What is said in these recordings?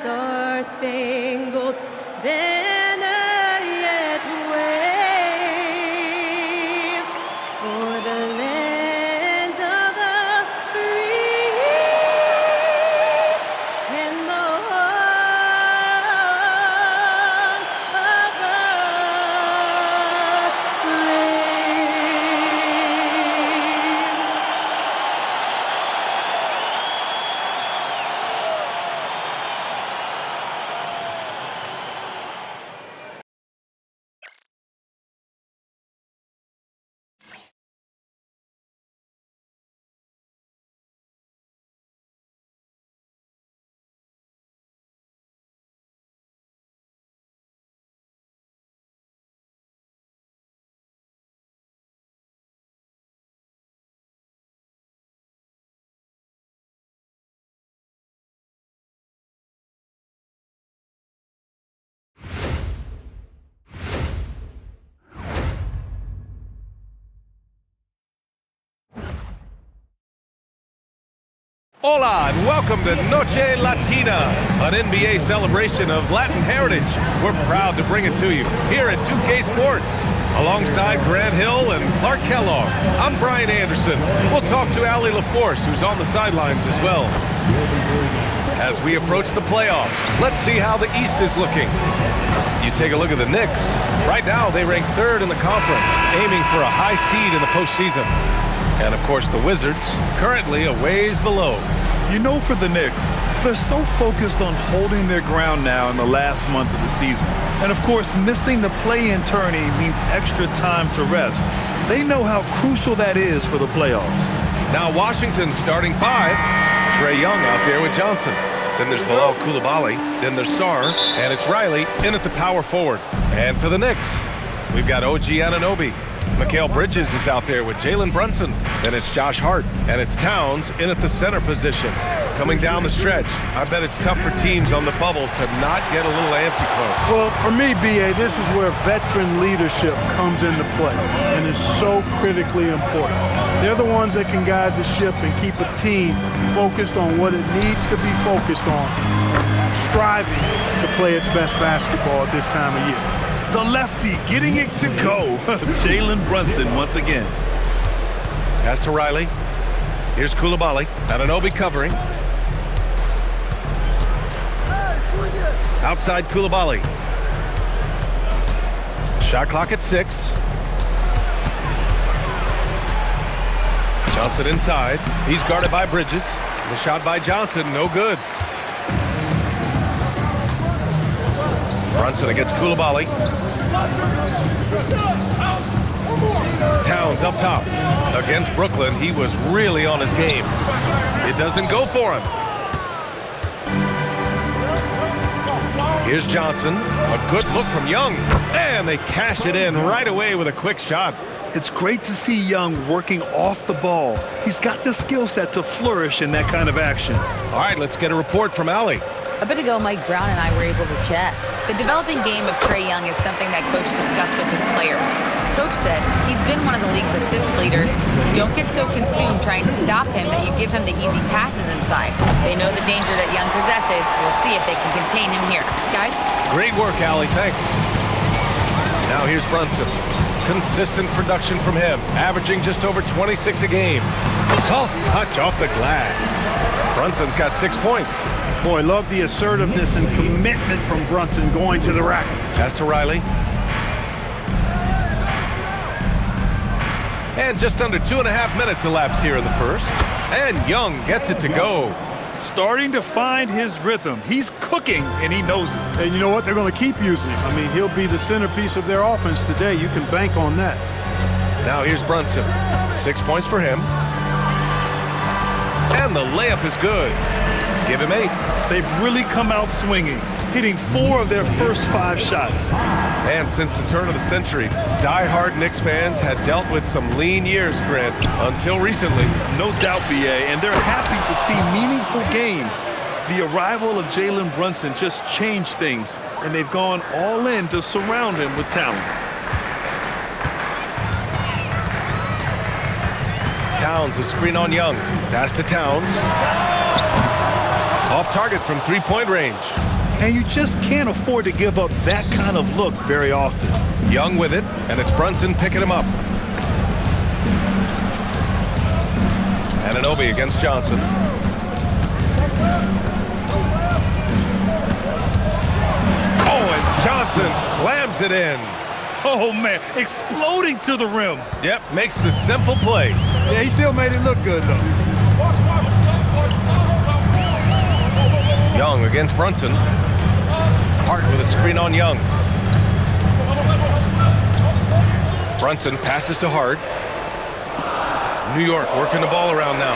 star-spangled banner yet wave o'er the land of the free and the home of the Hola and welcome to Noche Latina, an NBA celebration of Latin heritage. We're proud to bring it to you here at 2K Sports. Alongside Grant Hill and Clark Kellogg, I'm Brian Anderson. We'll talk to Allie LaForce, who's on the sidelines as well. As we approach the playoffs, let's see how the East is looking. You take a look at the Knicks. Right now, they rank third in the conference, aiming for a high seed in the postseason. And, of course, the Wizards, currently a ways below. You know, for the Knicks, they're so focused on holding their ground now in the last month of the season. And, of course, missing the play-in tourney means extra time to rest. They know how crucial that is for the playoffs. Now, Washington's starting five. Trae Young out there with Johnson. Then there's Bilal Coulibaly. Then there's Sarr. And it's Riley in at the power forward. And for the Knicks, we've got OG Anunoby. Mikal Bridges is out there with Jalen Brunson. Then it's Josh Hart. And it's Towns in at the center position. Coming down the stretch, I bet it's tough for teams on the bubble to not get a little antsy close. Well, for me, B.A., this is where veteran leadership comes into play and is so critically important. They're the ones that can guide the ship and keep a team focused on what it needs to be focused on, striving to play its best basketball at this time of year. The lefty getting it to go. Jalen Brunson once again. Pass to Riley. Here's Coulibaly. Anunoby covering. Outside Coulibaly. Shot clock at 6. Johnson inside. He's guarded by Bridges. The shot by Johnson, no good. Brunson against Coulibaly. Towns up top. Against Brooklyn, he was really on his game. It doesn't go for him. Here's Johnson. A good look from Young. And they cash it in right away with a quick shot. It's great to see Young working off the ball. He's got the skill set to flourish in that kind of action. All right, let's get a report from Allie. A bit ago, Mike Brown and I were able to chat. The developing game of Trae Young is something that Coach discussed with his players. Coach said he's been one of the league's assist leaders. Don't get so consumed trying to stop him that you give him the easy passes inside. They know the danger that Young possesses. We'll see if they can contain him here. Guys? Great work, Allie. Thanks. Now here's Brunson. Consistent production from him, averaging just over 26 a game. Soft touch off the glass. Brunson's got 6 points. Boy, love the assertiveness and commitment from Brunson going to the rack. Pass to Riley. And just under 2.5 minutes elapsed here in the first. And Young gets it to go. Starting to find his rhythm. He's cooking, and he knows it. And you know what? They're going to keep using him. I mean, he'll be the centerpiece of their offense today. You can bank on that. Now here's Brunson. 6 points for him. And the layup is good. Give him 8. They've really come out swinging, hitting 4 of their first 5 shots. And since the turn of the century, die-hard Knicks fans had dealt with some lean years, Grant, until recently. No doubt, B.A., and they're happy to see meaningful games. The arrival of Jalen Brunson just changed things, and they've gone all in to surround him with talent. Towns, a screen on Young. Pass to Towns. Off target from three-point range. And you just can't afford to give up that kind of look very often. Young with it, and it's Brunson picking him up. Anunoby against Johnson. Oh, and Johnson slams it in. Oh, man, exploding to the rim. Yep, makes the simple play. Yeah, he still made it look good, though. Young against Brunson. Hart with a screen on Young. Brunson passes to Hart. New York working the ball around now.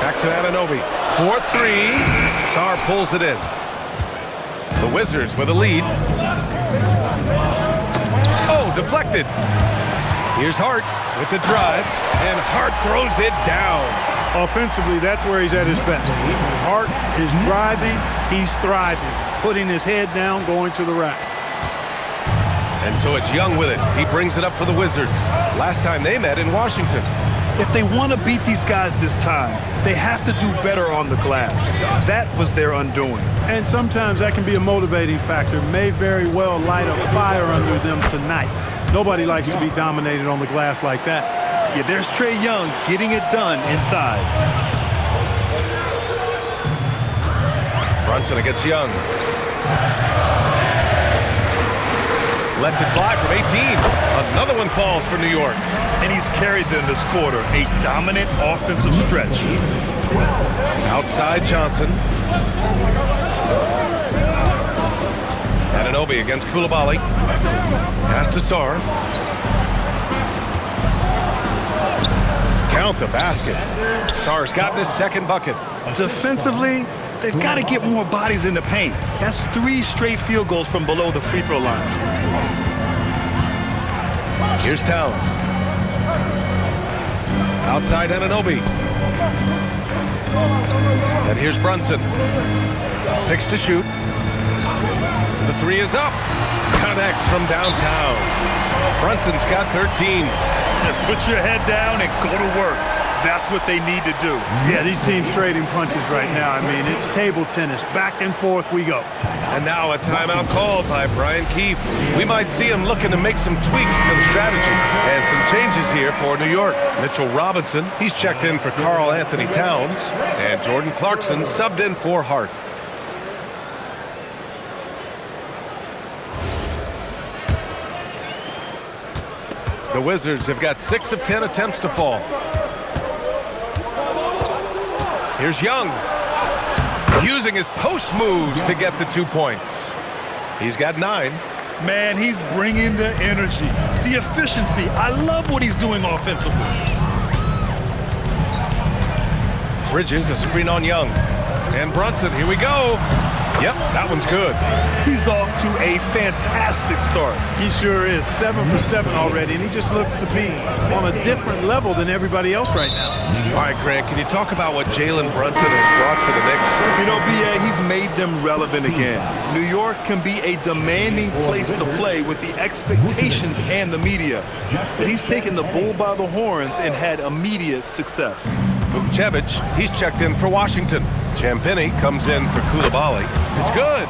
Back to Anunoby. 4-3. Sarr pulls it in. The Wizards with a lead. Oh, deflected. Here's Hart with the drive, and Hart throws it down. Offensively, that's where he's at his best. Hart is driving, he's thriving, putting his head down, going to the rack. And so it's Young with it. He brings it up for the Wizards. Last time they met in Washington. If they want to beat these guys this time, they have to do better on the glass. That was their undoing. And sometimes that can be a motivating factor. May very well light a fire under them tonight. Nobody likes to be dominated on the glass like that. Yeah, there's Trae Young getting it done inside. Brunson against Young. Lets it fly from 18. Another one falls for New York. And he's carried them this quarter. A dominant offensive stretch. Outside Johnson. Anunoby against Coulibaly. Pass to Sarr. Count the basket. Sarr's gotten his second bucket. Defensively, they've got to get more bodies in the paint. That's 3 straight field goals from below the free throw line. Here's Towns. Outside Anunoby. And here's Brunson. 6 to shoot. The 3 is up. Connects from downtown. Brunson's got 13. And put your head down and go to work. That's what they need to do. Yeah, these teams trading punches right now. I mean, it's table tennis. Back and forth we go. And now a timeout called by Brian Keefe. We might see him looking to make some tweaks to the strategy and some changes here for New York. Mitchell Robinson, he's checked in for Karl Anthony Towns. And Jordan Clarkson subbed in for Hart. The Wizards have got 6 of 10 attempts to fall. Here's Young, using his post moves to get the 2 points. He's got 9. Man, he's bringing the energy, the efficiency. I love what he's doing offensively. Bridges, a screen on Young. And Brunson, here we go. Yep, that one's good. He's off to a fantastic start. He sure is. 7 for 7 already, and he just looks to be on a different level than everybody else right now. All right, Grant, can you talk about what Jalen Brunson has brought to the Knicks? You know, B.A., he's made them relevant again. New York can be a demanding place to play with the expectations and the media. But he's taken the bull by the horns and had immediate success. Vukcevic, he's checked in for Washington. Champagnie comes in for Coulibaly. It's good.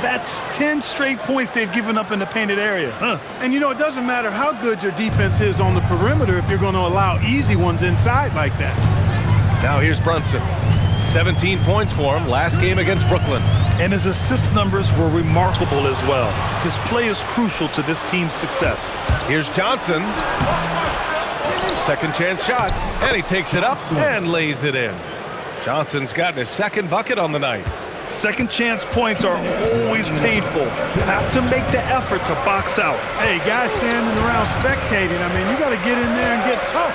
That's 10 straight points they've given up in the painted area. And you know, it doesn't matter how good your defense is on the perimeter if you're going to allow easy ones inside like that. Now here's Brunson. 17 points for him last game against Brooklyn. And his assist numbers were remarkable as well. His play is crucial to this team's success. Here's Johnson. Second chance shot, and he takes it up and lays it in. Johnson's gotten his second bucket on the night. Second chance points are always painful. Have to make the effort to box out. Hey, guys standing around spectating, I mean, you got to get in there and get tough.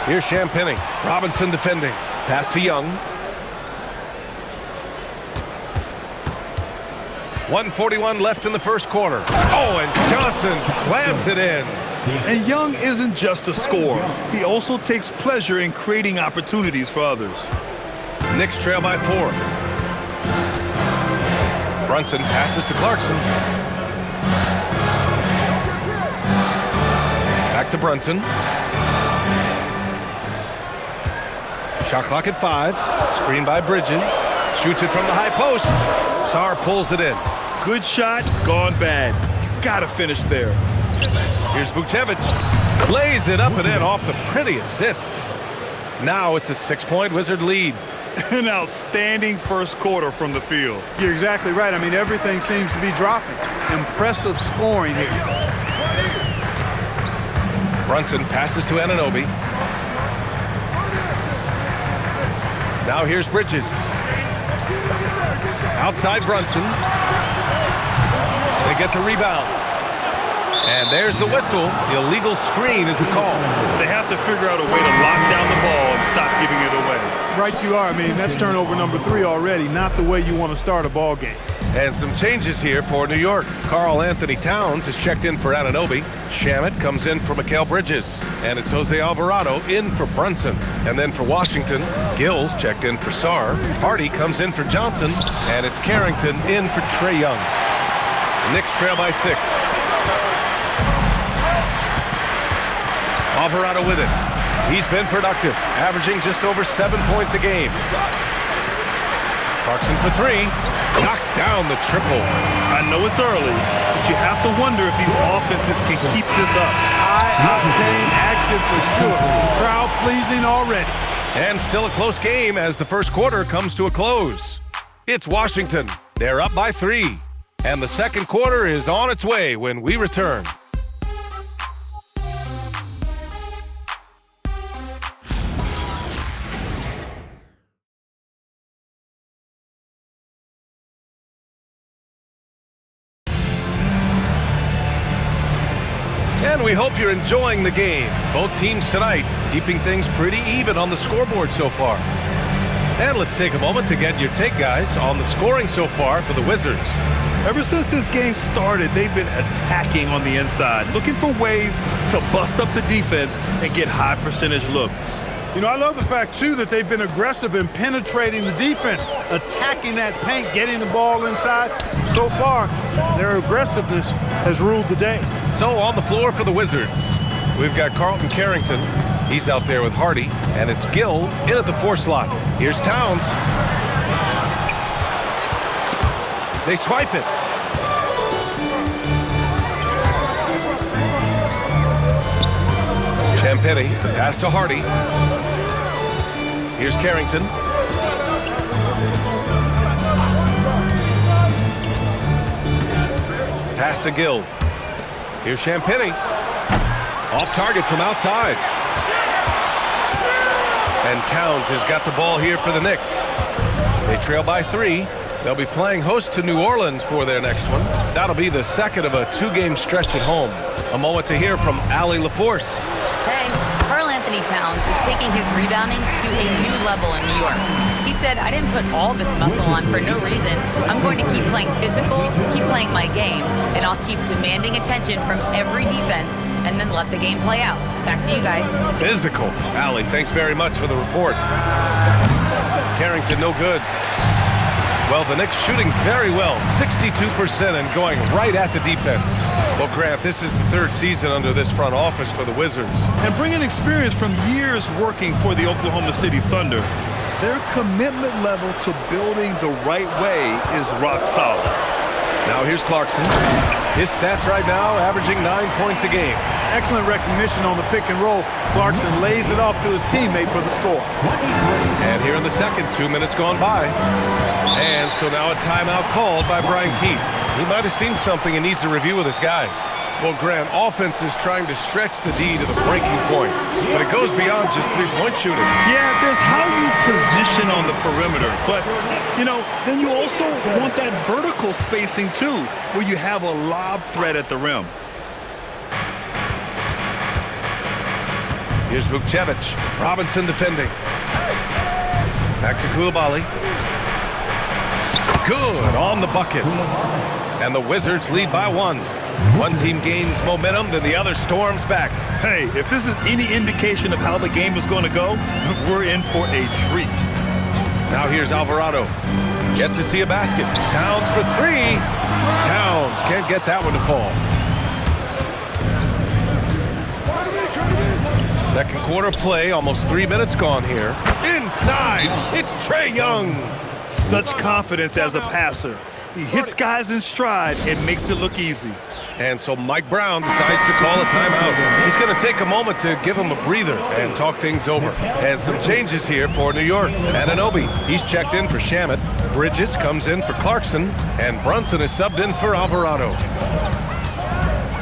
Here's Champagnie. Robinson defending. Pass to Young. 1:41 left in the first quarter. Oh, and Johnson slams it in. And Young isn't just a scorer. He also takes pleasure in creating opportunities for others. Knicks trail by 4. Brunson passes to Clarkson. Back to Brunson. Shot clock at 5. Screen by Bridges. Shoots it from the high post. Sarr pulls it in. Good shot, gone bad. Gotta finish there. Here's Vukcevic. Lays it up and in off the pretty assist. Now it's a 6-point Wizard lead. An outstanding first quarter from the field. You're exactly right. I mean, everything seems to be dropping. Impressive scoring here. Brunson passes to Anunoby. Now here's Bridges. Outside Brunson. They get the rebound. And there's the whistle. The illegal screen is the call. They have to figure out a way to lock down the ball and stop giving it away. Right you are. I mean, that's turnover number 3 already. Not the way you want to start a ball game. And some changes here for New York. Karl Anthony Towns has checked in for Anunoby. Shamet comes in for Mikal Bridges. And it's Jose Alvarado in for Brunson. And then for Washington, Gills checked in for Sarr. Hardy comes in for Johnson. And it's Carrington in for Trae Young. The Knicks trail by 6. Alvarado with it. He's been productive, averaging just over 7 points a game. Clarkson for 3. Knocks down the triple. I know it's early, but you have to wonder if these offenses can keep this up. High-octane action for sure. Crowd pleasing already. And still a close game as the first quarter comes to a close. It's Washington. They're up by 3. And the second quarter is on its way when we return. And we hope you're enjoying the game. Both teams tonight keeping things pretty even on the scoreboard so far. And let's take a moment to get your take, guys, on the scoring so far for the Wizards. Ever since this game started, they've been attacking on the inside, looking for ways to bust up the defense and get high percentage looks. You know, I love the fact, too, that they've been aggressive in penetrating the defense, attacking that paint, getting the ball inside. So far, their aggressiveness has ruled the day. So on the floor for the Wizards, we've got Carlton Carrington. He's out there with Hardy, and it's Gill in at the 4 slot. Here's Towns. They swipe it. Champagnie, pass to Hardy. Here's Carrington. Pass to Gill. Here's Champagnie. Off target from outside. And Towns has got the ball here for the Knicks. They trail by 3. They'll be playing host to New Orleans for their next one. That'll be the second of a 2-game stretch at home. A moment to hear from Allie LaForce. Hey, Karl Anthony Towns is taking his rebounding to a new level in New York. He said, I didn't put all this muscle on for no reason. I'm going to keep playing physical, keep playing my game, and I'll keep demanding attention from every defense and then let the game play out. Back to you guys. Physical. Allie, thanks very much for the report. Carrington, no good. Well, the Knicks shooting very well, 62% and going right at the defense. Well, Grant, this is the 3rd season under this front office for the Wizards. And bringing experience from years working for the Oklahoma City Thunder, their commitment level to building the right way is rock solid. Now here's Clarkson. His stats right now averaging 9 points a game. Excellent recognition on the pick and roll. Clarkson lays it off to his teammate for the score. And here in the second, 2 minutes gone by. And so now a timeout called by Brian Keefe. He might have seen something and needs to review with his guys. Well, Grant, offense is trying to stretch the D to the breaking point, but it goes beyond just 3-point shooting. Yeah, there's how you position on the perimeter, but, you know, then you also want that vertical spacing, too, where you have a lob threat at the rim. Here's Vukcevic. Robinson defending. Back to Coulibaly. Good on the bucket. And the Wizards lead by 1. One team gains momentum, then the other storms back. Hey, if this is any indication of how the game is going to go, we're in for a treat. Now here's Alvarado. Yet to see a basket. Towns for 3. Towns can't get that one to fall. Second quarter play, almost 3 minutes gone here. In inside. It's Trae Young. Such confidence as a passer. He hits guys in stride and makes it look easy. And so Mike Brown decides to call a timeout. He's going to take a moment to give him a breather and talk things over. And some changes here for New York. Anunoby, he's checked in for Shamet. Bridges comes in for Clarkson. And Brunson is subbed in for Alvarado.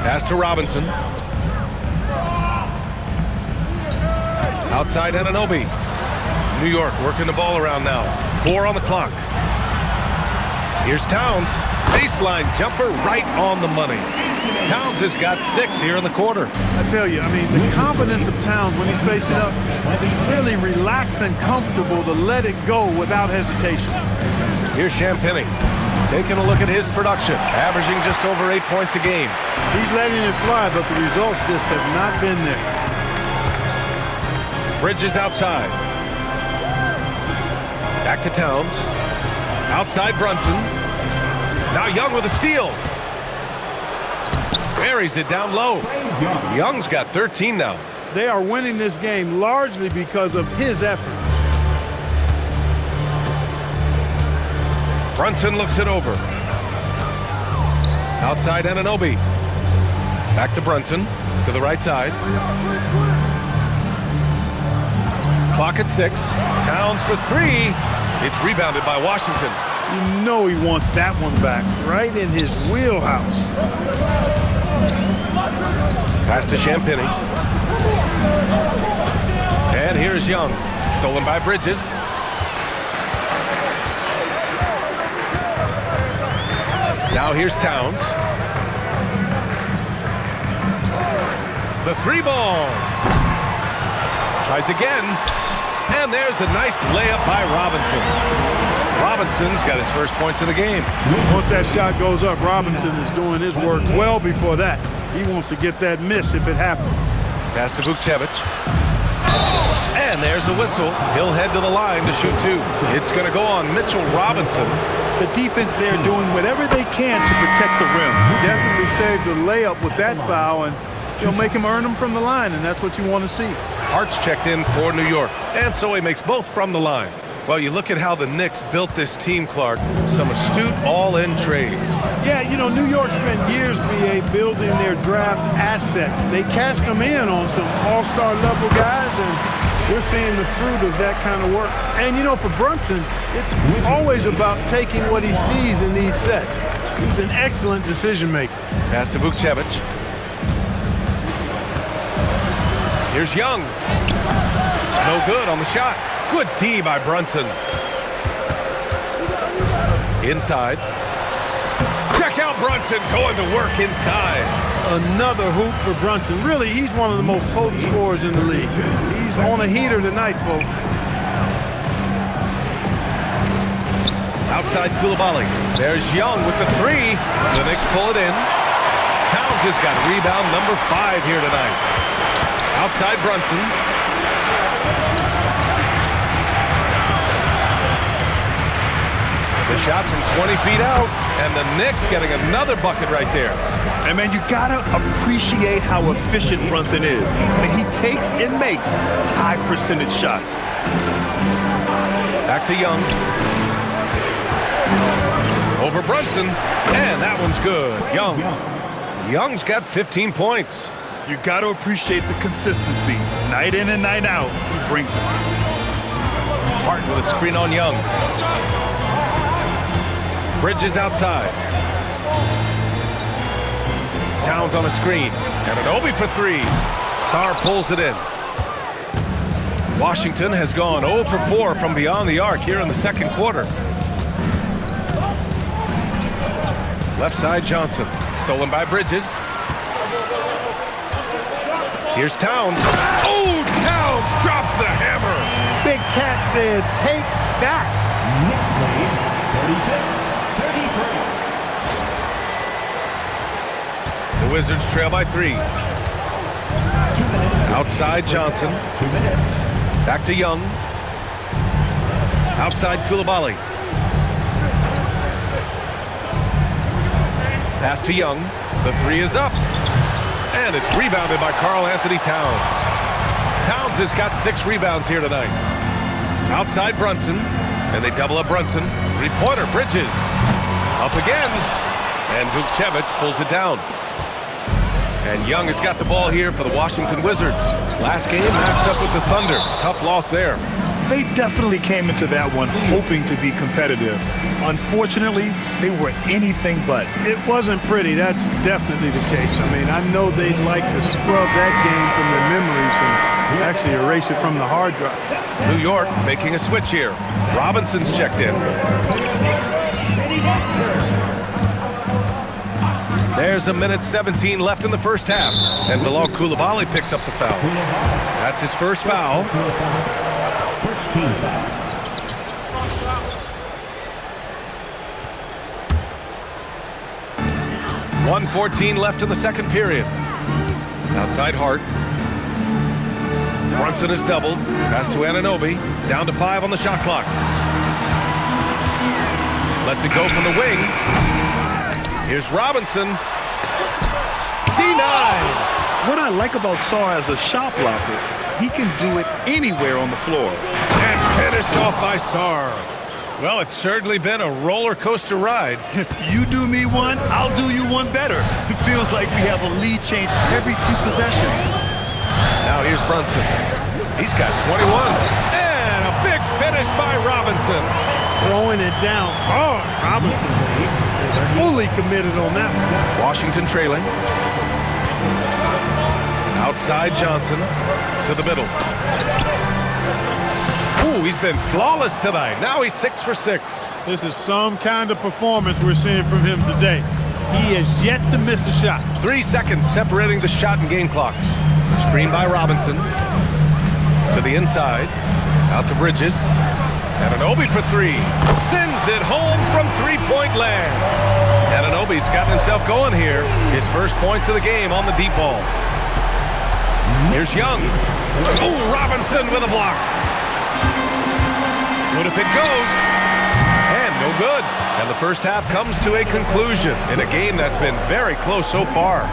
Pass to Robinson. Outside Anunoby. New York working the ball around now. 4 on the clock. Here's Towns. Baseline jumper right on the money. Towns has got 6 here in the quarter. I tell you, I mean, the confidence of Towns when he's facing up, really relaxed and comfortable to let it go without hesitation. Here's Champagnie. Taking a look at his production, averaging just over 8 points a game. He's letting it fly, but the results just have not been there. Bridges outside. Back to Towns. Outside Brunson. Now Young with a steal. Buries it down low. Young's got 13 now. They are winning this game largely because of his effort. Brunson looks it over. Outside Anunoby. Back to Brunson. To the right side. Clock at 6. Towns for 3. It's rebounded by Washington. You know he wants that one back, right in his wheelhouse. Pass to Champagnie. And here's Young. Stolen by Bridges. Now here's Towns. The 3 ball. Tries again. And there's a nice layup by Robinson. Robinson's got his first points of the game. Once that shot goes up, Robinson is doing his work well before that. He wants to get that miss if it happens. Pass to Vukcevic. And there's a whistle. He'll head to the line to shoot 2. It's going to go on Mitchell Robinson. The defense there doing whatever they can to protect the rim. Definitely saved the layup with that foul, and he'll make him earn them from the line, and that's what you want to see. Hart's checked in for New York, and so he makes both from the line. Well, you look at how the Knicks built this team, Clark. Some astute all-in trades. Yeah, you know, New York spent years, BA, building their draft assets. They cashed them in on some all-star level guys, and we're seeing the fruit of that kind of work. And, you know, for Brunson, it's always about taking what he sees in these sets. He's an excellent decision maker. Pass to Vukcevic. Here's Young. No good on the shot. Good D by Brunson. Inside. Check out Brunson going to work inside. Another hoop for Brunson. Really, he's one of the most potent scorers in the league. He's on a heater tonight, folks. Outside Coulibaly. There's Young with the 3. The Knicks pull it in. Towns has got rebound number 5 here tonight. Outside Brunson. The shot from 20 feet out, and the Knicks getting another bucket right there. And, man, you got to appreciate how efficient Brunson is. I mean, he takes and makes high-percentage shots. Back to Young. Over Brunson, and that one's good. Young's got 15 points. You got to appreciate the consistency. Night in and night out, he brings it. Hart with a screen on Young. Bridges outside. Towns on a screen. And Anunoby for 3. Sarr pulls it in. Washington has gone 0 for 4 from beyond the arc here in the second quarter. Left side Johnson. Stolen by Bridges. Here's Towns. Oh, Towns drops the hammer. Big Cat says, take that. Knicks lead 36. The Wizards trail by 3. Outside Johnson. Back to Young. Outside Coulibaly. Pass to Young. The 3 is up. And it's rebounded by Karl-Anthony Towns. Towns has got 6 rebounds here tonight. Outside Brunson, and they double up Brunson. Three-pointer, Bridges. Up again, and Vukcevic pulls it down. And Young has got the ball here for the Washington Wizards. Last game matched up with the Thunder. Tough loss there. They definitely came into that one hoping to be competitive. Unfortunately, they were anything but. It wasn't pretty. That's definitely the case. I mean, I know they'd like to scrub that game from their memories and actually erase it from the hard drive. New York making a switch here. Robinson's checked in. There's a minute 17 left in the first half. And Bilal Coulibaly picks up the foul. That's his first foul. First team foul. 1:14 left in the second period. Outside Hart. Brunson is doubled. Pass to Anunoby. Down to 5 on the shot clock. Lets it go from the wing. Here's Robinson. Denied. What I like about Sarr as a shot blocker, he can do it anywhere on the floor. And finished off by Sarr. Well, it's certainly been a roller coaster ride. You do me one, I'll do you one better. It feels like we have a lead change every few possessions. Now here's Brunson. He's got 21. And a big finish by Robinson. Throwing it down hard. Robinson is fully committed on that one. Washington trailing. Outside Johnson to the middle. Ooh, he's been flawless tonight. Now he's 6 for 6. This is some kind of performance we're seeing from him today. He has yet to miss a shot. 3 seconds separating the shot and game clocks. Screen by Robinson. To the inside. Out to Bridges. Anunoby for 3. Sends it home from three-point land. Anunoby's gotten himself going here. His first points of the game on the deep ball. Here's Young. Ooh, Robinson with a block. What if it goes? And no good. And the first half comes to a conclusion in a game that's been very close so far.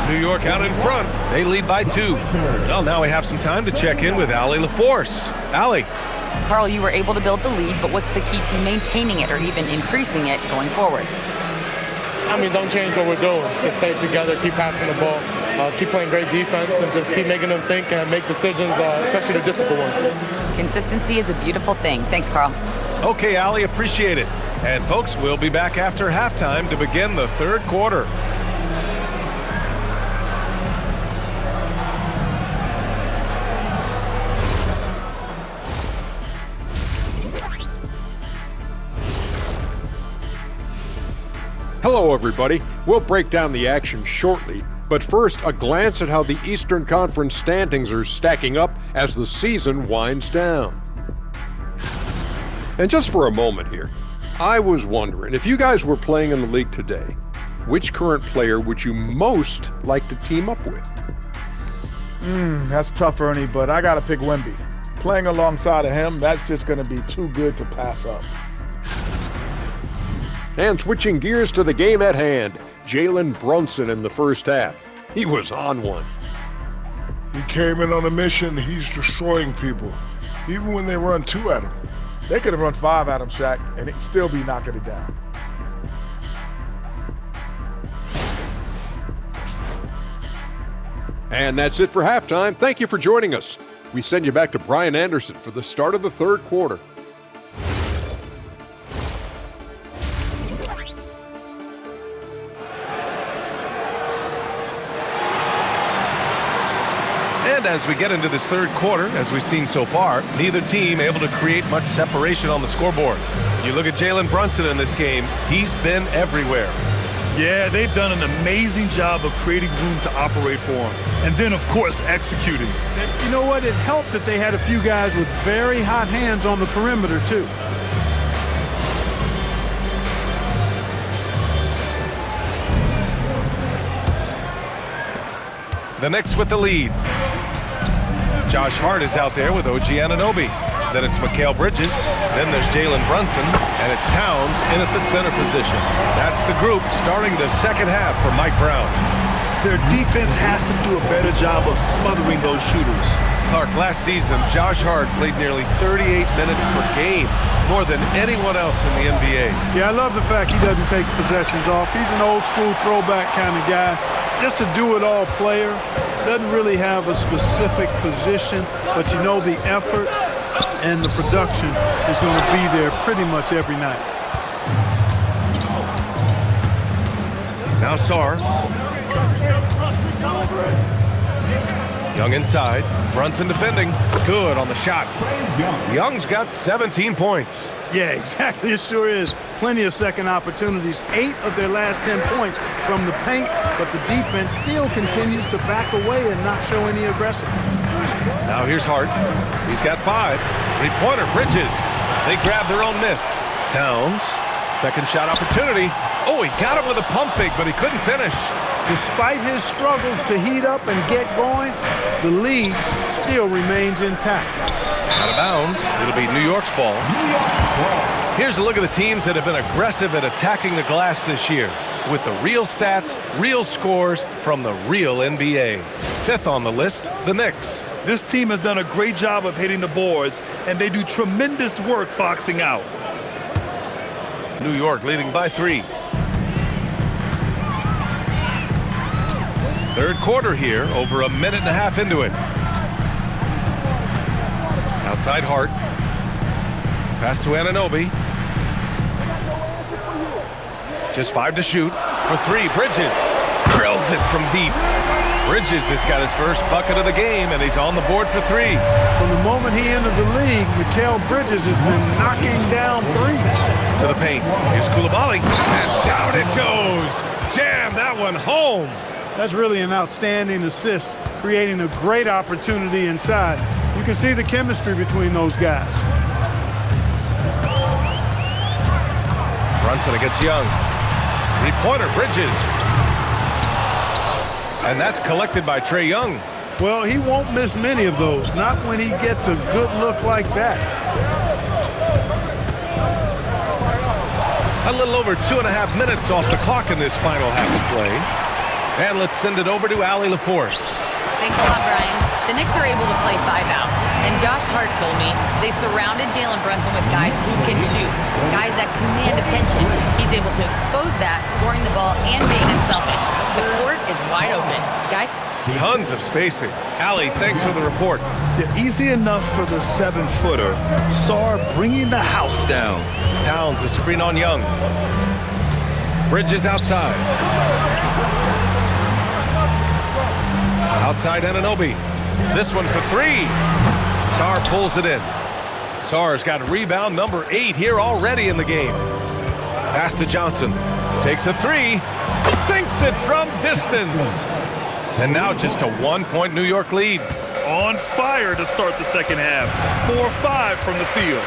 New York out in front. They lead by 2. Well, now we have some time to check in with Allie LaForce. Allie. Carl, you were able to build the lead, but what's the key to maintaining it or even increasing it going forward? I mean, don't change what we're doing. Just stay together, keep passing the ball, keep playing great defense, and just keep making them think and make decisions, especially the difficult ones. Consistency is a beautiful thing. Thanks, Carl. Okay, Allie, appreciate it. And folks, we'll be back after halftime to begin the third quarter. Hello, everybody. We'll break down the action shortly, but first, a glance at how the Eastern Conference standings are stacking up as the season winds down. And just for a moment here, I was wondering, if you guys were playing in the league today, which current player would you most like to team up with? That's tough, Ernie, but I got to pick Wemby. Playing alongside of him, that's just going to be too good to pass up. And switching gears to the game at hand, Jalen Brunson in the first half. He was on one. He came in on a mission. He's destroying people, even when they run 2 at him. They could have run 5 at him, Shaq, and he'd still be knocking it down. And that's it for halftime. Thank you for joining us. We send you back to Brian Anderson for the start of the third quarter. And as we get into this third quarter, as we've seen so far, neither team able to create much separation on the scoreboard. You look at Jalen Brunson in this game, he's been everywhere. Yeah, they've done an amazing job of creating room to operate for him. And then, of course, executing. And you know what? It helped that they had a few guys with very hot hands on the perimeter, too. The Knicks with the lead. Josh Hart is out there with OG Anunoby. Then it's Mikal Bridges. Then there's Jalen Brunson. And it's Towns in at the center position. That's the group starting the second half for Mike Brown. Their defense has to do a better job of smothering those shooters. Clark, last season, Josh Hart played nearly 38 minutes per game, more than anyone else in the NBA. Yeah, I love the fact he doesn't take possessions off. He's an old school throwback kind of guy. Just a do-it-all player. Doesn't really have a specific position, but you know the effort and the production is going to be there pretty much every night. Now Sarr. Young inside. Brunson defending. Good on the shot. Young's got 17 points. Yeah, exactly. It sure is. Plenty of second opportunities. 8 of their last 10 points from the paint, but the defense still continues to back away and not show any aggression. Now here's Hart. He's got 5. Three-pointer, Bridges. They grab their own miss. Towns. Second shot opportunity. Oh, he got him with a pump fake, but he couldn't finish. Despite his struggles to heat up and get going, the lead still remains intact. Out of bounds. It'll be New York's ball. Here's a look at the teams that have been aggressive at attacking the glass this year, with the real stats, real scores from the real NBA. 5th on the list, the Knicks. This team has done a great job of hitting the boards, and they do tremendous work boxing out. New York leading by 3. Third quarter here, over a minute and a half into it. Outside Hart. Pass to Anunoby. Just 5 to shoot. For 3, Bridges. Drills it from deep. Bridges has got his first bucket of the game, and he's on the board for 3. From the moment he entered the league, Mikal Bridges has been knocking down threes. To the paint. Here's Coulibaly. And down it goes. Jam that one home. That's really an outstanding assist, creating a great opportunity inside. You can see the chemistry between those guys. Brunson against Young. Three-pointer, Bridges. And that's collected by Trae Young. Well, he won't miss many of those, not when he gets a good look like that. A little over 2.5 minutes off the clock in this final half of play. And let's send it over to Allie LaForce. Thanks a lot, Brian. The Knicks are able to play 5 out. And Josh Hart told me they surrounded Jalen Brunson with guys who can shoot, guys that command attention. He's able to expose that, scoring the ball and being unselfish. The court is wide open. Guys? Tons of spacing. Allie, thanks for the report. Yeah, easy enough for the 7-footer. Sarr bringing the house down. Towns a screen on Young. Bridges outside. Outside Anunoby. This one for 3. Sarr pulls it in. Sarr's got rebound number 8 here already in the game. Pass to Johnson. Takes a 3. Sinks it from distance. And now just a 1-point New York lead. On fire to start the second half. 4-5 from the field.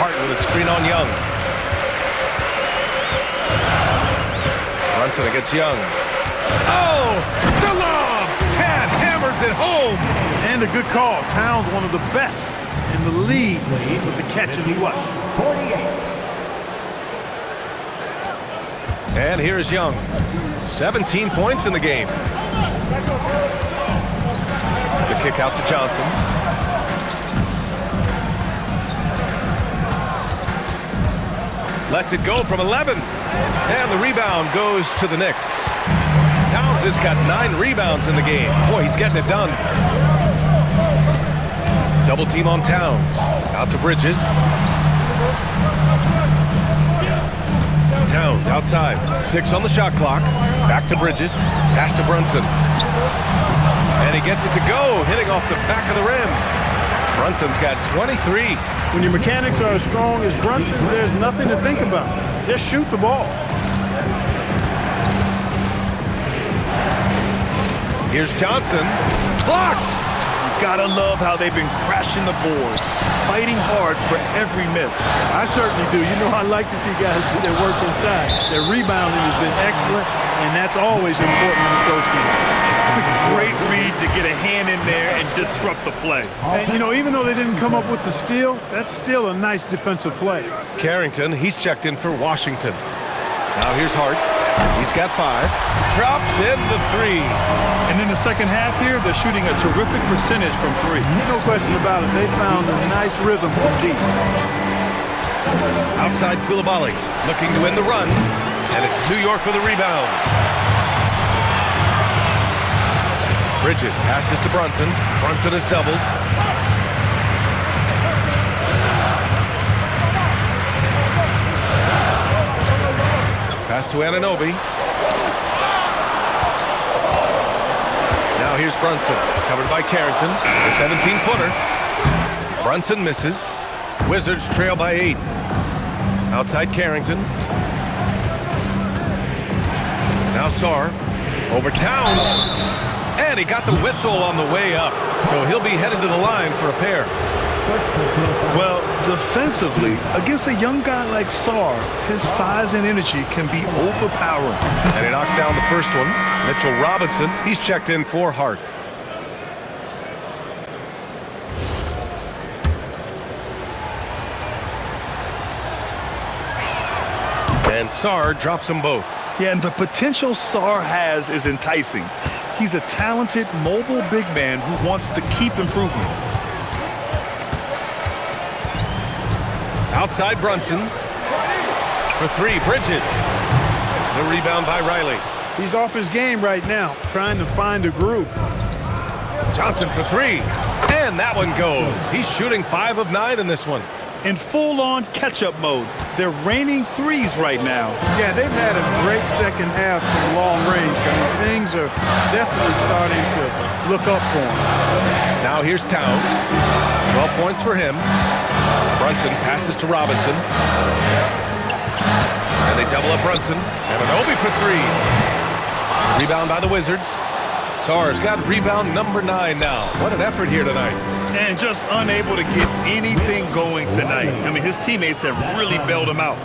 Hart with a screen on Young. Brunson against Young. Oh, the lob! Cat hammers it home. And a good call. Towns, one of the best in the league with the catch and flush. And here's Young. 17 points in the game. The kick out to Johnson. Lets it go from 11. And the rebound goes to the Knicks. Towns has got 9 rebounds in the game. Boy, he's getting it done. Double team on Towns. Out to Bridges. Towns outside. 6 on the shot clock. Back to Bridges. Pass to Brunson. And he gets it to go, hitting off the back of the rim. Brunson's got 23. When your mechanics are as strong as Brunson's, there's nothing to think about. Just shoot the ball. Here's Johnson. Blocked! Gotta love how they've been crashing the boards, fighting hard for every miss. I certainly do. You know, I like to see guys do their work inside. Their rebounding has been excellent, and that's always important in a close game. Great read to get a hand in there and disrupt the play. And, you know, even though they didn't come up with the steal, that's still a nice defensive play. Carrington, he's checked in for Washington. Now here's Hart. He's got 5. Drops in the 3. And in the second half here, they're shooting a terrific percentage from 3. No question about it. They found a nice rhythm from deep. Outside Koulibaly looking to win the run. And it's New York with a rebound. Bridges passes to Brunson. Brunson is doubled. Pass to Anunoby. Now here's Brunson, covered by Carrington. The 17-footer. Brunson misses. Wizards trail by 8. Outside Carrington. Now Sarr. Over Towns. And he got the whistle on the way up. So he'll be headed to the line for a pair. Well, defensively, against a young guy like Sarr, his size and energy can be overpowering. And he knocks down the first one. Mitchell Robinson, he's checked in for Hart. And Sarr drops them both. Yeah, and the potential Sarr has is enticing. He's a talented, mobile big man who wants to keep improving. Outside Brunson. For 3, Bridges. The rebound by Riley. He's off his game right now, trying to find a groove. Johnson for 3. And that one goes. He's shooting 5 of 9 in this one. In full-on catch-up mode. They're raining threes right now. Yeah, they've had a great second half from long range. I mean, things are definitely starting to look up for them. Now here's Towns. 12 points for him. Brunson passes to Robinson. And they double up Brunson. And Anunoby for 3. Rebound by the Wizards. Sarr's got rebound number 9 now. What an effort here tonight. And just unable to get anything going tonight. I mean, his teammates have really bailed him out.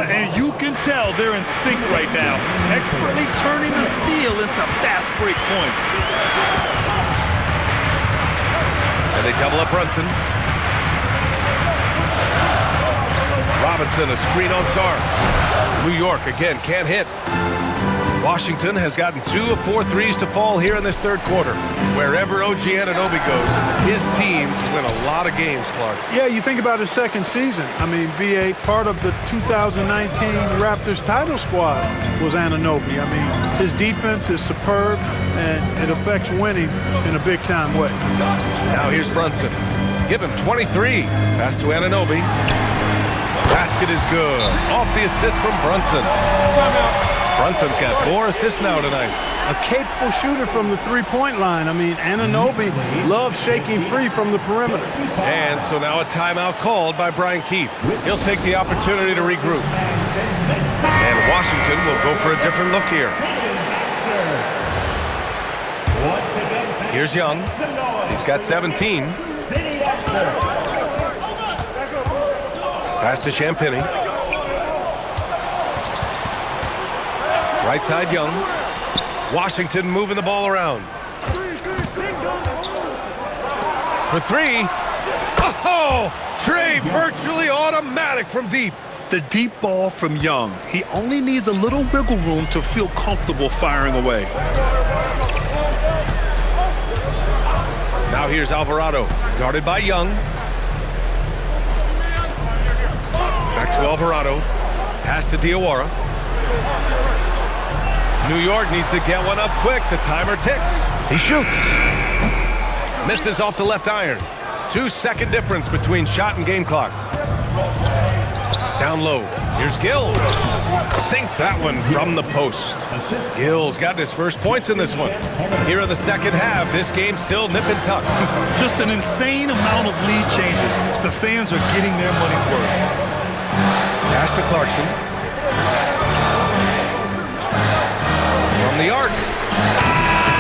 And you can tell they're in sync right now, expertly turning the steal into fast break points. And they double up Brunson. Robinson, a screen on Sarr. New York, again, can't hit. Washington has gotten 2 of 4 threes to fall here in this third quarter. Wherever OG Anunoby goes, his teams win a lot of games, Clark. Yeah, you think about his second season. I mean, BA, part of the 2019 Raptors title squad was Anunoby. I mean, his defense is superb, and it affects winning in a big-time way. Now here's Brunson. Give him 23. Pass to Anunoby. Basket is good. Off the assist from Brunson. Timeout. Brunson's got 4 assists now tonight. A capable shooter from the three-point line. I mean, Anunoby loves shaking free from the perimeter. And so now a timeout called by Brian Keefe. He'll take the opportunity to regroup. And Washington will go for a different look here. Here's Young. He's got 17. Pass to Champagny. Right side Young. Washington moving the ball around. For 3. Oh! Trey virtually automatic from deep. The deep ball from Young. He only needs a little wiggle room to feel comfortable firing away. Now here's Alvarado, guarded by Young. Back to Alvarado. Pass to Diawara. New York needs to get one up quick. The timer ticks. He shoots. Misses off the left iron. 2-second difference between shot and game clock. Down low. Here's Gill. Sinks that one from the post. Gill's got his first points in this one. Here in the second half, this game's still nip and tuck. Just an insane amount of lead changes. The fans are getting their money's worth. Pass to Clarkson. From the arc.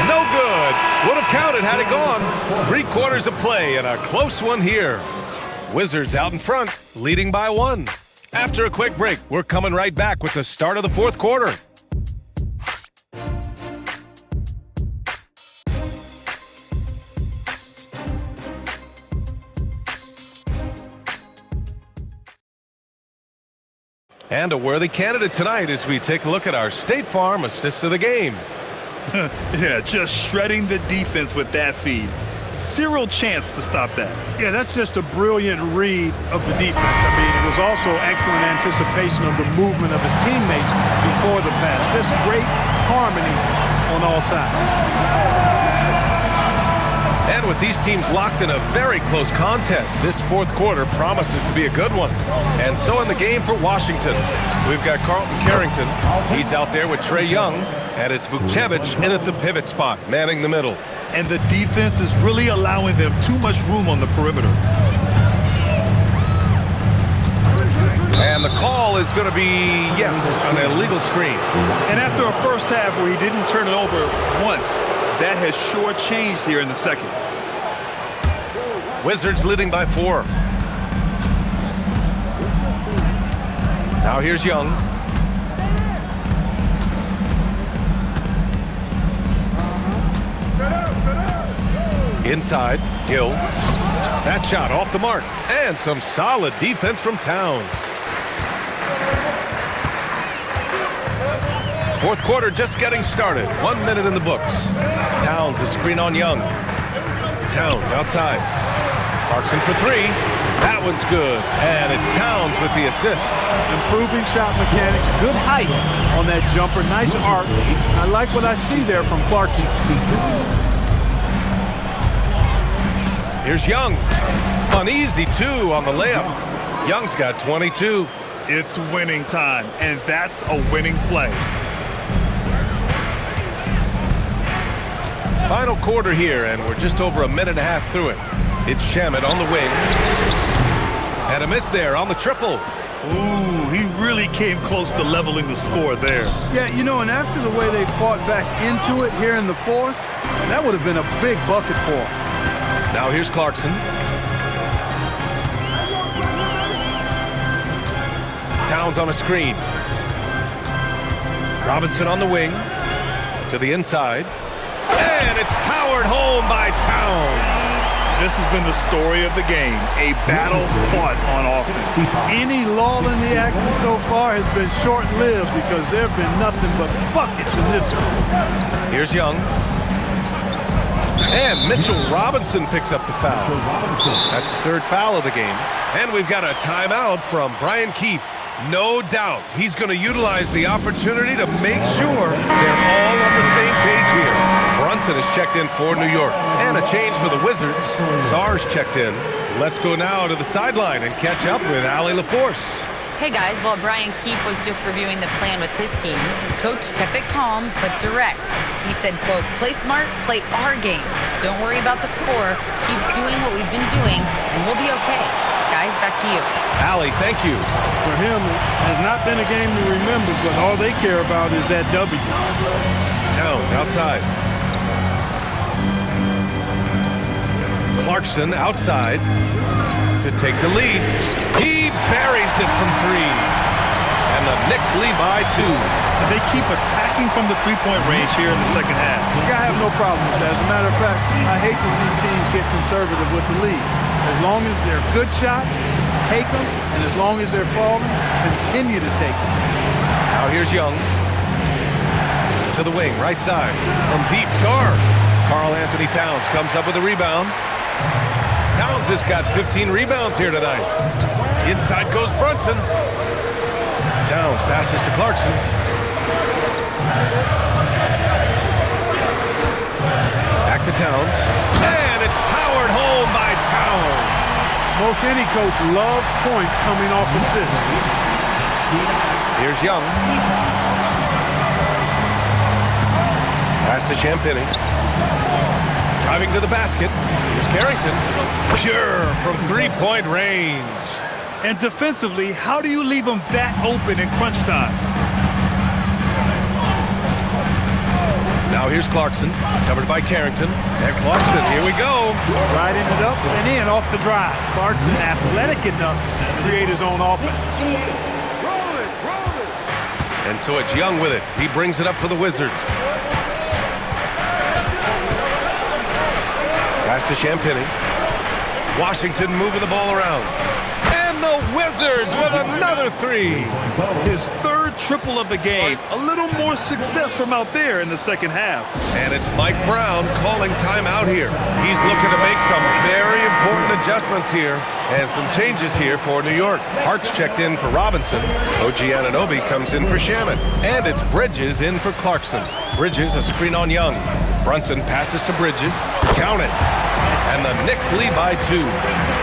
No good. Would have counted had it gone. 3 quarters of play and a close one here. Wizards out in front, leading by 1. After a quick break, we're coming right back with the start of the fourth quarter. And a worthy candidate tonight as we take a look at our State Farm assist of the game. Yeah, just shredding the defense with that feed. Zero chance to stop that. Yeah, that's just a brilliant read of the defense. I mean, it was also excellent anticipation of the movement of his teammates before the pass. Just great harmony on all sides. And with these teams locked in a very close contest, this fourth quarter promises to be a good one. And so in the game for Washington, we've got Carlton Carrington. He's out there with Trae Young, and it's Vukcevic in at the pivot spot, manning the middle. And the defense is really allowing them too much room on the perimeter. And the call is going to be, yes, an illegal screen. And after a first half where he didn't turn it over once, that has sure changed here in the second. Wizards leading by 4. Now here's Young. Inside, Gill. That shot off the mark. And some solid defense from Towns. Fourth quarter just getting started. 1 minute in the books. Towns a screen on Young. Towns outside. Clarkson for 3. That one's good. And it's Towns with the assist. Improving shot mechanics. Good height on that jumper. Nice arc. I like what I see there from Clarkson. Here's Young. Uneasy, 2 on the layup. Young's got 22. It's winning time, and that's a winning play. Final quarter here, and we're just over a minute and a half through it. It's Shamet on the wing. And a miss there on the triple. Ooh, he really came close to leveling the score there. Yeah, you know, and after the way they fought back into it here in the fourth, that would have been a big bucket for him. Now here's Clarkson. Towns on a screen. Robinson on the wing. To the inside. And it's powered home by Towns. This has been the story of the game. A battle fought on offense. Any lull in the action so far has been short-lived because there have been nothing but buckets in this one. Here's Young. And Mitchell Robinson picks up the foul. That's his 3rd foul of the game. And we've got a timeout from Brian Keefe. No doubt he's going to utilize the opportunity to make sure they're all on the same page here. Brunson is checked in for New York. And a change for the Wizards. Sarge checked in. Let's go now to the sideline and catch up with Allie LaForce. Hey guys, while Brian Keefe was just reviewing the plan with his team, Coach kept it calm but direct. He said, quote, play smart, play our game. Don't worry about the score. Keep doing what we've been doing, and we'll be okay. Guys, back to you. Allie, thank you. For him, it has not been a game to remember, but all they care about is that W. Towns outside. Clarkson outside to take the lead. He buries it from 3. And the Knicks lead by 2. And they keep attacking from the three-point range here in the second half. I have no problem with that. As a matter of fact, I hate to see teams get conservative with the lead. As long as they're good shots, take them. And as long as they're falling, continue to take them. Now here's Young. To the wing, right side. From deep, Sarr. Karl Anthony Towns comes up with a rebound. Towns has got 15 rebounds here tonight. Inside goes Brunson. Towns passes to Clarkson. Back to Towns. And it's powered home by Towns. Most any coach loves points coming off assists. Here's Young. Pass to Champagnie. Driving to the basket. Here's Carrington. Pure from 3-point range. And defensively, how do you leave them that open in crunch time? Now here's Clarkson, covered by Carrington. And Clarkson, here we go. Right ended up and in off the drive. Clarkson athletic enough to create his own offense. And so it's Young with it. He brings it up for the Wizards. Pass to Champagnie. Washington moving the ball around. And And the Wizards with another three. His third triple of the game. A little more success from out there in the second half. And it's Mike Brown calling timeout here. He's looking to make some very important adjustments here and some changes here for New York. Hart's checked in for Robinson. OG Anunoby comes in for Shaman. And it's Bridges in for Clarkson. Bridges a screen on Young. Brunson passes to Bridges. Count it. And the Knicks lead by 2.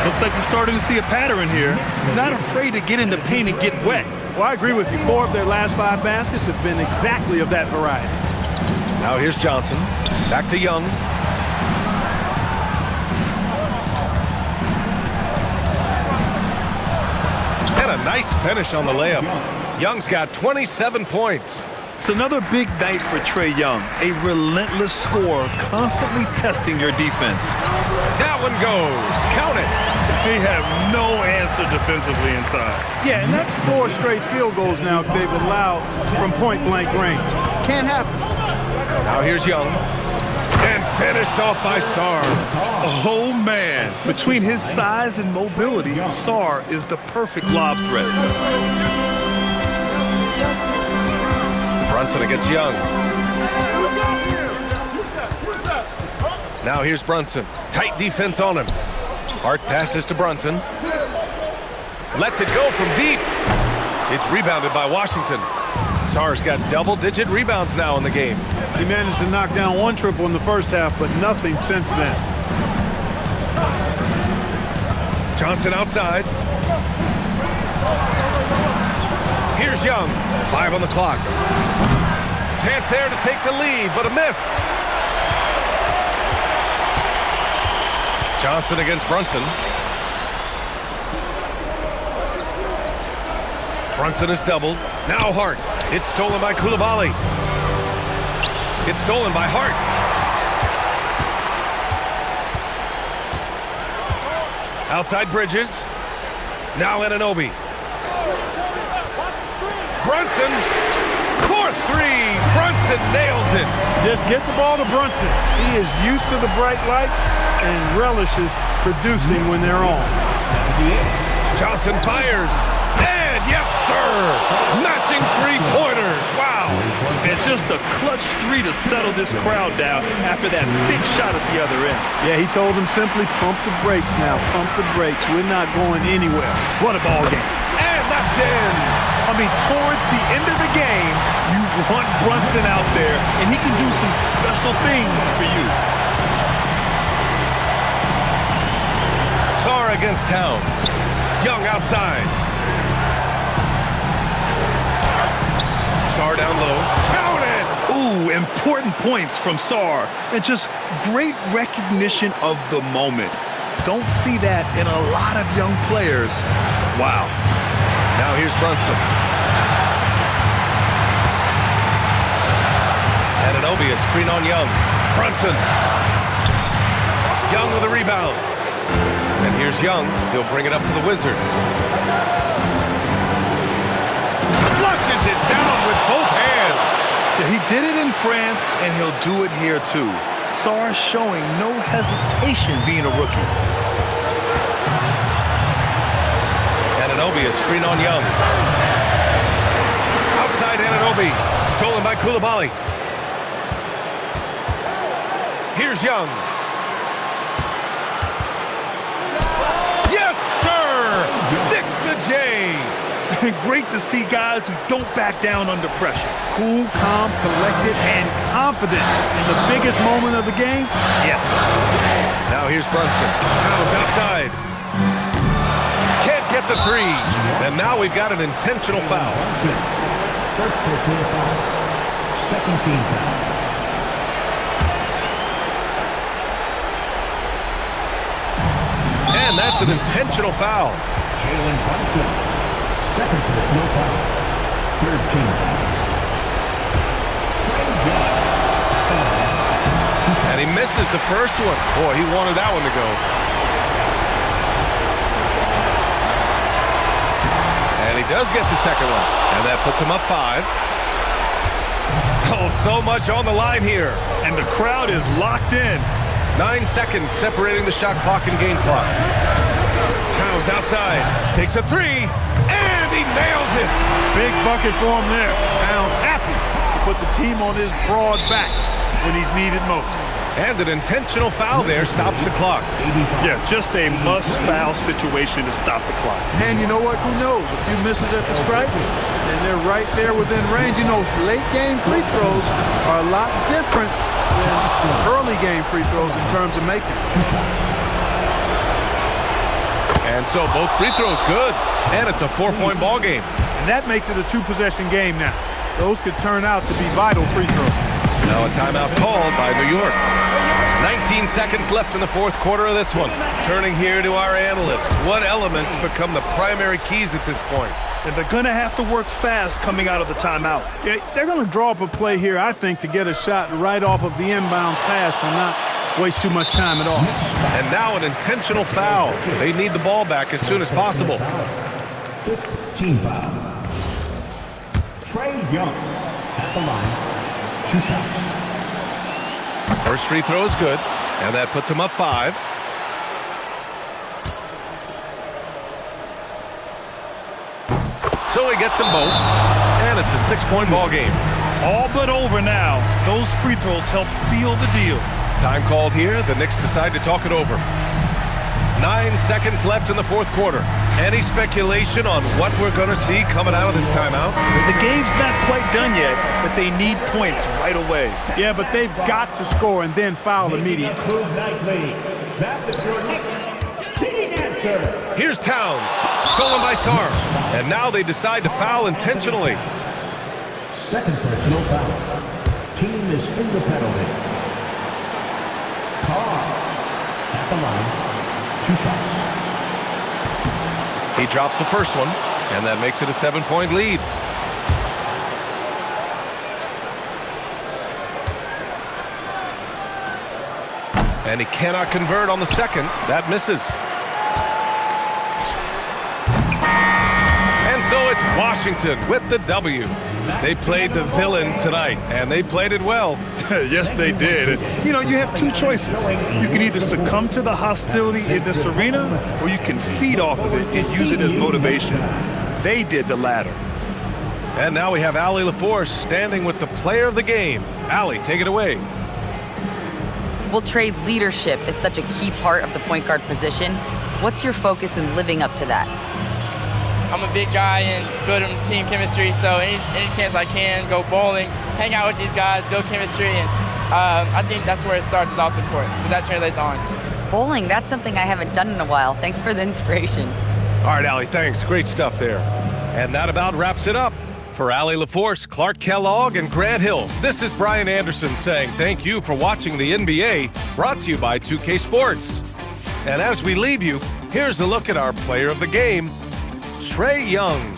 Looks like we're starting to see a pattern here. Not afraid to get in the paint and get wet. Well, I agree with you. 4 of their last 5 baskets have been exactly of that variety. Now here's Johnson. Back to Young. And a nice finish on the layup. Young's got 27 points. It's another big night for Trae Young. A relentless scorer, constantly testing your defense. That one goes. Count it. They have no answer defensively inside. Yeah, and that's 4 straight field goals now they've allowed from point-blank range. Can't happen. Now here's Young. And finished off by Sarr. Oh, man. Between his size and mobility, Sarr is the perfect lob threat. Brunson against Young. Now here's Brunson. Tight defense on him. Hart passes to Brunson. Lets it go from deep. It's rebounded by Washington. Sarr's got double-digit rebounds now in the game. He managed to knock down 1 triple in the first half, but nothing since then. Johnson outside. Here's Young. 5 on the clock. Chance there to take the lead, but a miss. Johnson against Brunson. Brunson is doubled. Now Hart. It's stolen by Coulibaly. It's stolen by Hart. Outside Bridges. Now Anunoby. Brunson. 4-3. Brunson nails it. Just get the ball to Brunson. He is used to the bright lights and relishes producing when they're on. Johnson fires. And yes, sir. Matching 3-pointers. Wow. And just a clutch 3 to settle this crowd down after that big shot at the other end. Yeah, he told them simply pump the brakes now. Pump the brakes. We're not going anywhere. What a ball game. And that's in. I mean, towards the end of the game, you want Brunson out there, and he can do some special things for you. Sarr against Towns. Young outside. Sarr down low. Count it! Ooh, important points from Sarr. And just great recognition of the moment. Don't see that in a lot of young players. Wow. Now here's Brunson. Anunoby, a screen on Young. Brunson. Young with a rebound. And here's Young. He'll bring it up to the Wizards. Flushes it down with both hands. Yeah, he did it in France, and he'll do it here too. Sarr showing no hesitation being a rookie. Anunoby, a screen on Young. Outside Anunoby. Stolen by Coulibaly. Here's Young. Yes, sir! Sticks the J. Great to see guys who don't back down under pressure. Cool, calm, collected, and confident in the biggest moment of the game. Yes. Now here's Brunson. Towns outside. Can't get the 3. And now we've got an intentional foul. First personal foul. Second team foul. And that's an intentional foul. Jalen Brunson. Second personal foul. Third team foul. And he misses the first one. Boy, he wanted that one to go. And he does get the second one. And that puts him up 5. Oh, so much on the line here. And the crowd is locked in. 9 seconds separating the shot clock and game clock. Towns outside, takes a three, and he nails it. Big bucket for him there. Towns happy to put the team on his broad back when he's needed most. And an intentional foul there stops the clock. Yeah, just a must-foul situation to stop the clock. And you know what? Who knows? A few misses at the stripe, and they're right there within range. You know, late game free throws are a lot different than early game free throws in terms of making. And so both free throws good, and it's a 4-point ball game. And that makes it a 2-possession game now. Those could turn out to be vital free throws. Now a timeout called by New York. 19 seconds left in the fourth quarter of this one. Turning here to our analyst. What elements become the primary keys at this point? And they're going to have to work fast coming out of the timeout. Yeah, they're going to draw up a play here, I think, to get a shot right off of the inbounds pass and not waste too much time at all. And now an intentional foul. They need the ball back as soon as possible. 5th team foul. Trae Young at the line. 2 shots. First free throw is good, and that puts him up 5. So he gets them both, and it's a 6-point ball game. All but over now. Those free throws help seal the deal. Time called here. The Knicks decide to talk it over. 9 seconds left in the fourth quarter. Any speculation on what we're going to see coming out of this timeout? The game's not quite done yet, but they need points right away. Yeah, but they've got to score and then foul immediately. That is your next sitting answer. Here's Towns, stolen by Sarr. And now they decide to foul intentionally. Second personal foul. Team is in the penalty. Sarr at the line. 2 shots. He drops the first one, and that makes it a 7-point lead. And he cannot convert on the second. That misses. And so it's Washington with the W. They played the villain tonight, and they played it well. Yes, they did. You know, you have 2 choices. You can either succumb to the hostility in this arena, or you can feed off of it and use it as motivation. They did the latter. And now we have Allie LaForce standing with the player of the game. Allie, take it away. Well, Trey, leadership is such a key part of the point guard position. What's your focus in living up to that? I'm a big guy and building team chemistry, so any chance I can, go bowling, hang out with these guys, build chemistry, and I think that's where it starts is off the court, because that translates on. Bowling, that's something I haven't done in a while. Thanks for the inspiration. All right, Allie, thanks. Great stuff there. And that about wraps it up. For Allie LaForce, Clark Kellogg, and Grant Hill, this is Brian Anderson saying thank you for watching the NBA, brought to you by 2K Sports. And as we leave you, here's a look at our player of the game, Trae Young.